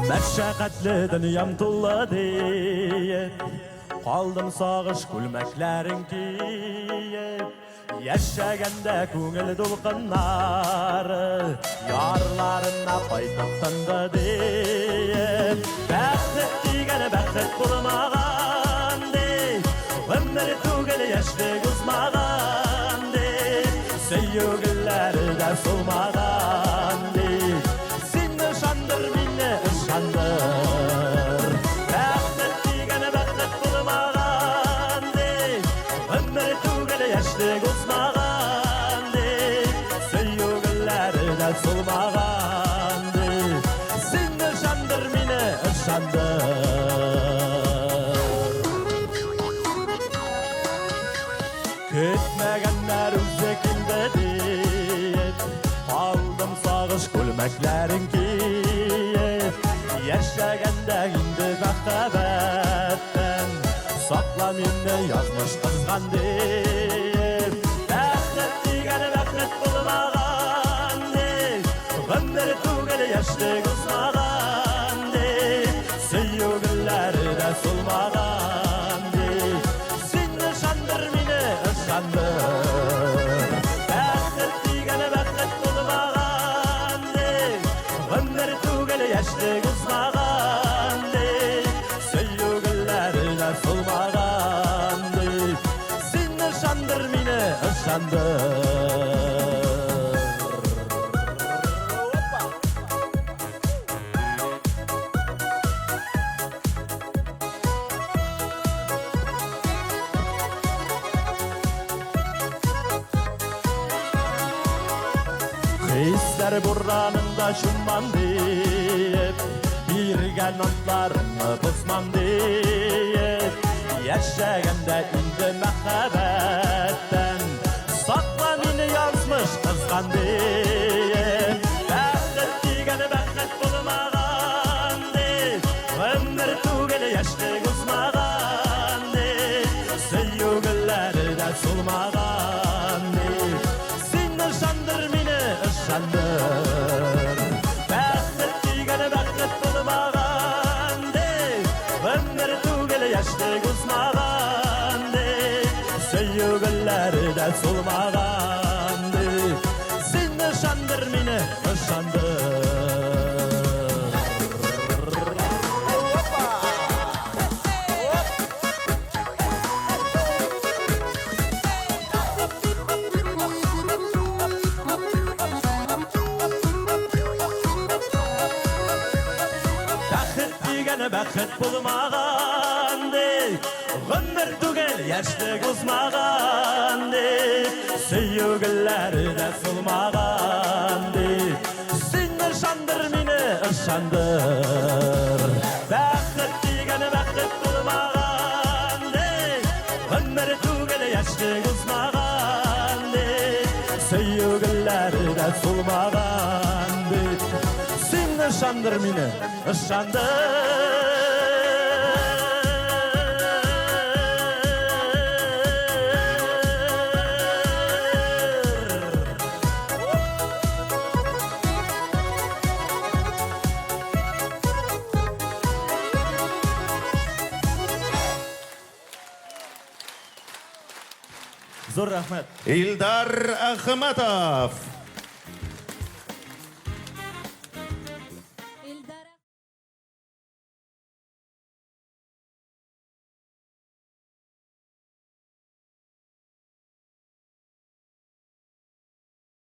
Meşakkatli dünyam tulla deyip Qaldım sağış gülmeklerin giyip Yaşaganda ko'ngil to'lqinlari Yorlarına qaytib tindi deyip Baxtit degani baxtit bo'lmagan deyip Ömür tugil yoshlik uzmagan deyip Sevgilarda solmagan deyip Seni ışandır meni ışandır Baxtit degani baxtit bo'lmagan deyip Ömür tugil yoshlik uzmagan deyip Sevgilarda solmagan deyip Seni ışandır meni ışandır Kütmegenler üzekinde deyip Qaldım sağış gülmeklerin giyip Yaşaganda indi baqabattan Sakla meni yazmış kızgan deyip Baxtit degani baxtit bo'lmagan deyip Ömür tugil yoshlik uzmagan deyip Sevgilarda solmagan deyip Seni ışandır meni ışandır Baxtit degani baxtit bo'lmagan deyip Ömür tugil yoshlik uzmagan deyip Sevgilarda solmagan deyip Seni ışandır meni ışandır Hisler burranında şumman deyip Birgen antlarını bozmam deyip Yaşaganda indi mehabetten Sakla meni yazmış kızgan deyip Baxtit degani baxtit bo'lmagan deyip Ömür tugil yoshlik uzmagan deyip Sevgilarda solmagan deyip Seni ışandır meni ışandır Baxtit degani baxtit bo'lmagan deyip Ömür tugil yoshlik uzmagan deyip Sevgilarda solmagan deyip Seni ışandır meni ışandır Baxtit bo'lmagan deyip Ömür tugil yoshlik uzmagan deyip Sevgilarda solmagan deyip Seni ışandır meni ışandır Baxtit degani baxtit bo'lmagan deyip Ömür tugil yoshlik uzmagan deyip Sevgilarda solmagan deyip Seni ışandır meni ışandır Zo'r rahmat. Ildar Ahmatov.